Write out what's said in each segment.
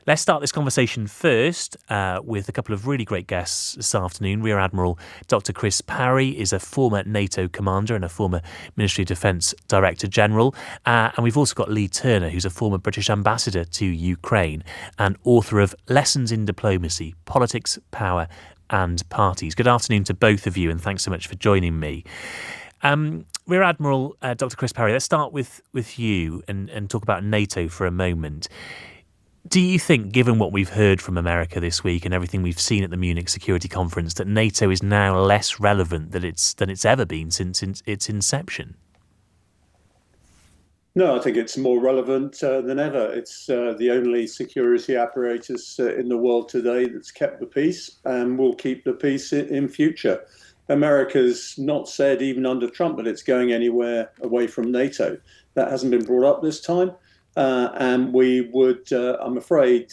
Let's start this conversation first with a couple of really great guests this afternoon. Rear Admiral Dr. Chris Parry is a former NATO commander and a former Ministry of Defence Director General. And we've also got Leigh Turner, who's a former British ambassador to Ukraine and author of Lessons in Diplomacy, Politics, Power and Parties. Good afternoon to both of you, and thanks so much for joining me. Rear Admiral Dr. Chris Parry, let's start with you and talk about NATO for a moment. Do you think, given what we've heard from America this week and everything we've seen at the Munich Security Conference, that NATO is now less relevant than it's ever been since its inception? No, I think it's more relevant than ever. It's the only security apparatus in the world today that's kept the peace and will keep the peace in future. America's not said, even under Trump, that it's going anywhere away from NATO. That hasn't been brought up this time. And we would, I'm afraid,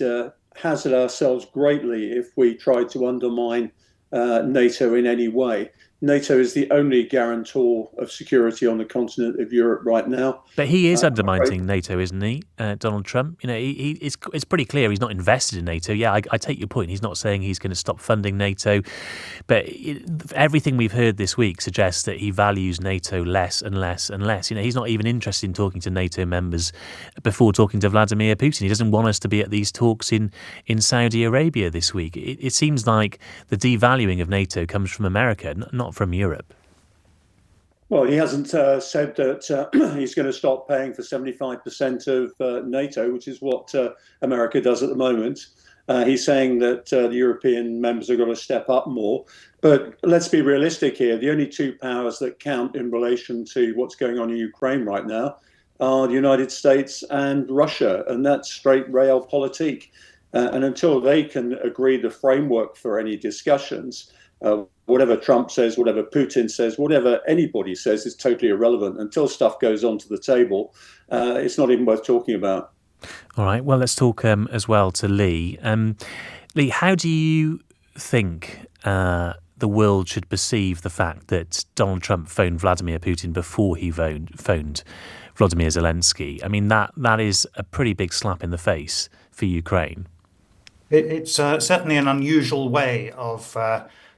hazard ourselves greatly if we tried to undermine NATO in any way. NATO is the only guarantor of security on the continent of Europe right now. But he is undermining NATO, isn't he, Donald Trump? You know, it's pretty clear he's not invested in NATO. Yeah, I take your point. He's not saying he's going to stop funding NATO. But everything we've heard this week suggests that he values NATO less and less and less. You know, he's not even interested in talking to NATO members before talking to Vladimir Putin. He doesn't want us to be at these talks in Saudi Arabia this week. It seems like the devaluing of NATO comes from America, not from Europe. Well, he hasn't said that he's going to stop paying for 75% of NATO, which is what America does at the moment. He's saying that the European members are going to step up more. But let's be realistic here. The only two powers that count in relation to what's going on in Ukraine right now are the United States and Russia, and that's straight realpolitik. And until they can agree the framework for any discussions, whatever Trump says, whatever Putin says, whatever anybody says is totally irrelevant. Until stuff goes onto the table, it's not even worth talking about. All right. Well, let's talk as well to Leigh. Leigh, how do you think the world should perceive the fact that Donald Trump phoned Vladimir Putin before he phoned Volodymyr Zelenskyy? I mean, that is a pretty big slap in the face for Ukraine. It's certainly an unusual way of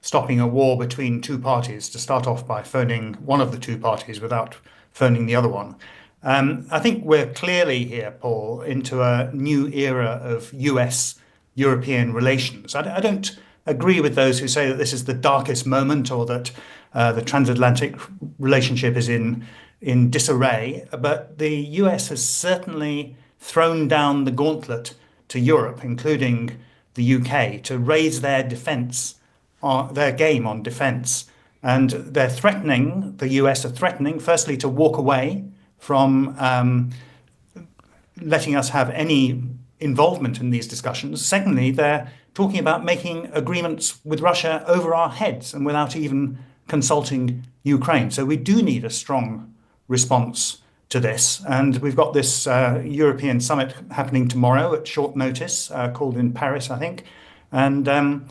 stopping a war between two parties, to start off by phoning one of the two parties without phoning the other one. I think we're clearly here, Paul, into a new era of US-European relations. I don't agree with those who say that this is the darkest moment or that the transatlantic relationship is in disarray, but the US has certainly thrown down the gauntlet to Europe, including the UK, to raise their their game on defence. And they're threatening, the US are threatening, firstly, to walk away from letting us have any involvement in these discussions. Secondly, they're talking about making agreements with Russia over our heads and without even consulting Ukraine. So we do need a strong response to this. And we've got this European summit happening tomorrow at short notice, called in Paris, I think. And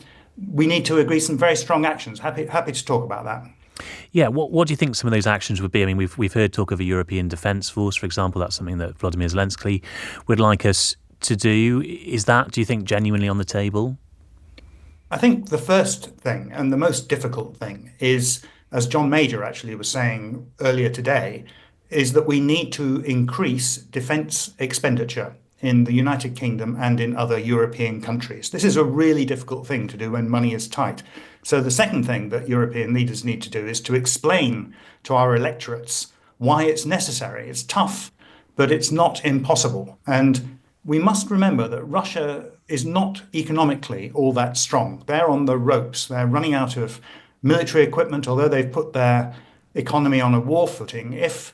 we need to agree some very strong actions. Happy to talk about that. Yeah, what do you think some of those actions would be? I mean, we've heard talk of a European Defence Force, for example. That's something that Volodymyr Zelenskyy would like us to do. Is that, do you think, genuinely on the table? I think the first thing and the most difficult thing is, as John Major actually was saying earlier today, is that we need to increase defence expenditure in the United Kingdom and in other European countries. This is a really difficult thing to do when money is tight. So the second thing that European leaders need to do is to explain to our electorates why it's necessary. It's tough, but it's not impossible. And we must remember that Russia is not economically all that strong. They're on the ropes. They're running out of military equipment, although they've put their economy on a war footing. If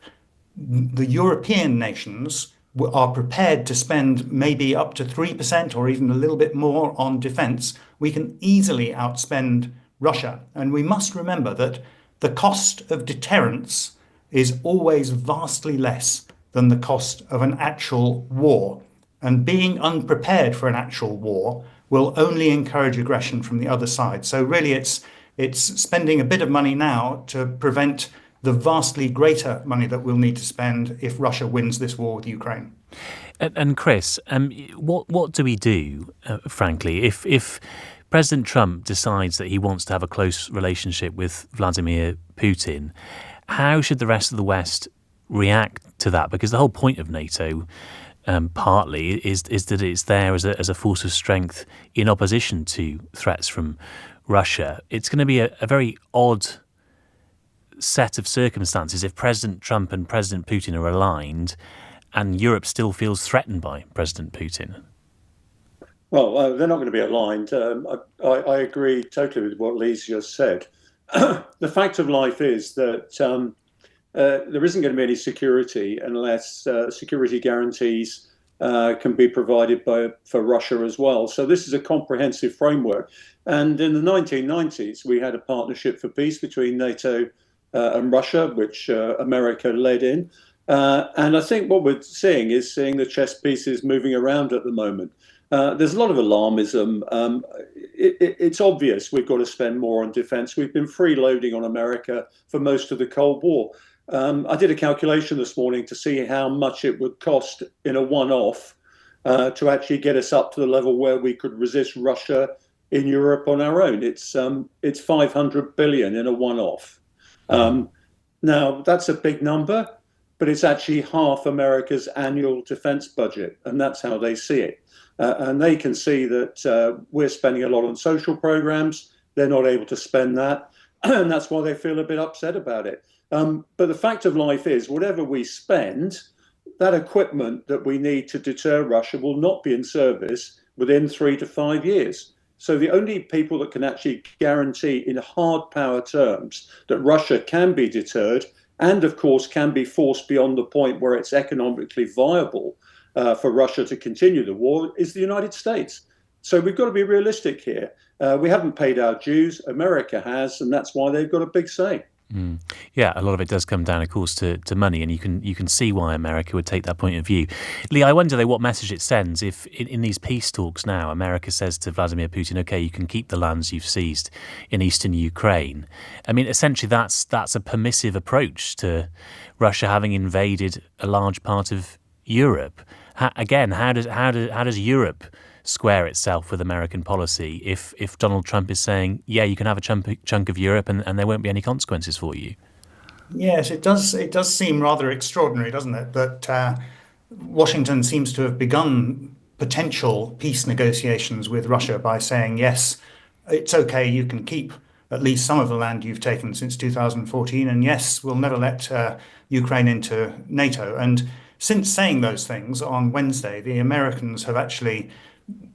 the European nations are prepared to spend maybe up to 3% or even a little bit more on defence, we can easily outspend Russia. And we must remember that the cost of deterrence is always vastly less than the cost of an actual war. And being unprepared for an actual war will only encourage aggression from the other side. So really it's spending a bit of money now to prevent the vastly greater money that we'll need to spend if Russia wins this war with Ukraine. And Chris, what do we do, frankly, if President Trump decides that he wants to have a close relationship with Vladimir Putin? How should the rest of the West react to that? Because the whole point of NATO, partly, is that it's there as a force of strength in opposition to threats from Russia. It's going to be a very odd set of circumstances if President Trump and President Putin are aligned and Europe still feels threatened by President Putin. Well, they're not going to be aligned. I agree totally with what Leigh's just said. The fact of life is that there isn't going to be any security unless security guarantees can be provided for Russia as well. So this is a comprehensive framework. And in the 1990s, we had a partnership for peace between NATO and Russia, which America led in. And I think what we're seeing the chess pieces moving around at the moment. There's a lot of alarmism. It's obvious we've got to spend more on defense. We've been freeloading on America for most of the Cold War. I did a calculation this morning to see how much it would cost in a one-off to actually get us up to the level where we could resist Russia in Europe on our own. It's $500 billion in a one-off. Now, that's a big number, but it's actually half America's annual defense budget, and that's how they see it. And they can see that we're spending a lot on social programs. They're not able to spend that, and that's why they feel a bit upset about it. But the fact of life is, whatever we spend, that equipment that we need to deter Russia will not be in service within 3 to 5 years. So the only people that can actually guarantee in hard power terms that Russia can be deterred and, of course, can be forced beyond the point where it's economically viable for Russia to continue the war is the United States. So we've got to be realistic here. We haven't paid our dues. America has, and that's why they've got a big say. Yeah, a lot of it does come down, of course, to money, and you can see why America would take that point of view. Leigh, I wonder, though, what message it sends if in these peace talks now, America says to Vladimir Putin, OK, you can keep the lands you've seized in eastern Ukraine. I mean, essentially, that's a permissive approach to Russia having invaded a large part of Europe. How does Europe square itself with American policy if Donald Trump is saying, yeah, you can have a chunk of Europe and there won't be any consequences for you? Yes, it does seem rather extraordinary, doesn't it, that Washington seems to have begun potential peace negotiations with Russia by saying, yes, it's okay, you can keep at least some of the land you've taken since 2014, and yes, we'll never let Ukraine into NATO. And since saying those things on Wednesday, the Americans have actually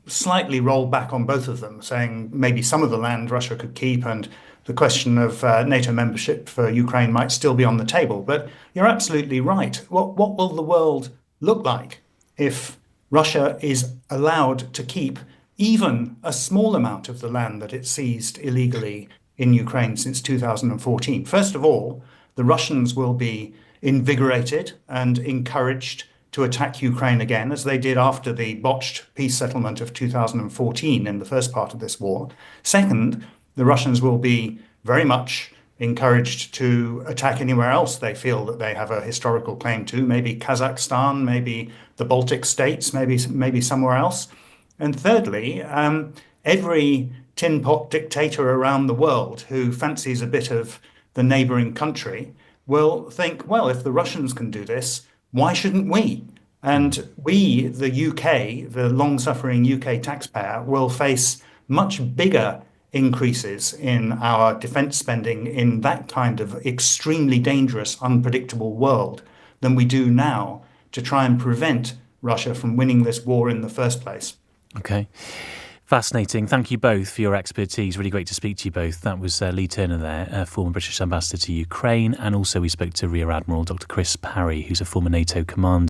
slightly rolled back on both of them, saying maybe some of the land Russia could keep and the question of NATO membership for Ukraine might still be on the table. But you're absolutely right. What will the world look like if Russia is allowed to keep even a small amount of the land that it seized illegally in Ukraine since 2014? First of all, the Russians will be invigorated and encouraged to attack Ukraine again, as they did after the botched peace settlement of 2014 in the first part of this war. Second, the Russians will be very much encouraged to attack anywhere else they feel that they have a historical claim to, maybe Kazakhstan, maybe the Baltic states, maybe somewhere else. And thirdly, every tin pot dictator around the world who fancies a bit of the neighboring country will think, well, if the Russians can do this, why shouldn't we? And we, the UK, the long-suffering UK taxpayer, will face much bigger increases in our defence spending in that kind of extremely dangerous, unpredictable world than we do now to try and prevent Russia from winning this war in the first place. Okay. Fascinating. Thank you both for your expertise. Really great to speak to you both. That was Leigh Turner there, former British ambassador to Ukraine. And also we spoke to Rear Admiral Dr. Chris Parry, who's a former NATO commander.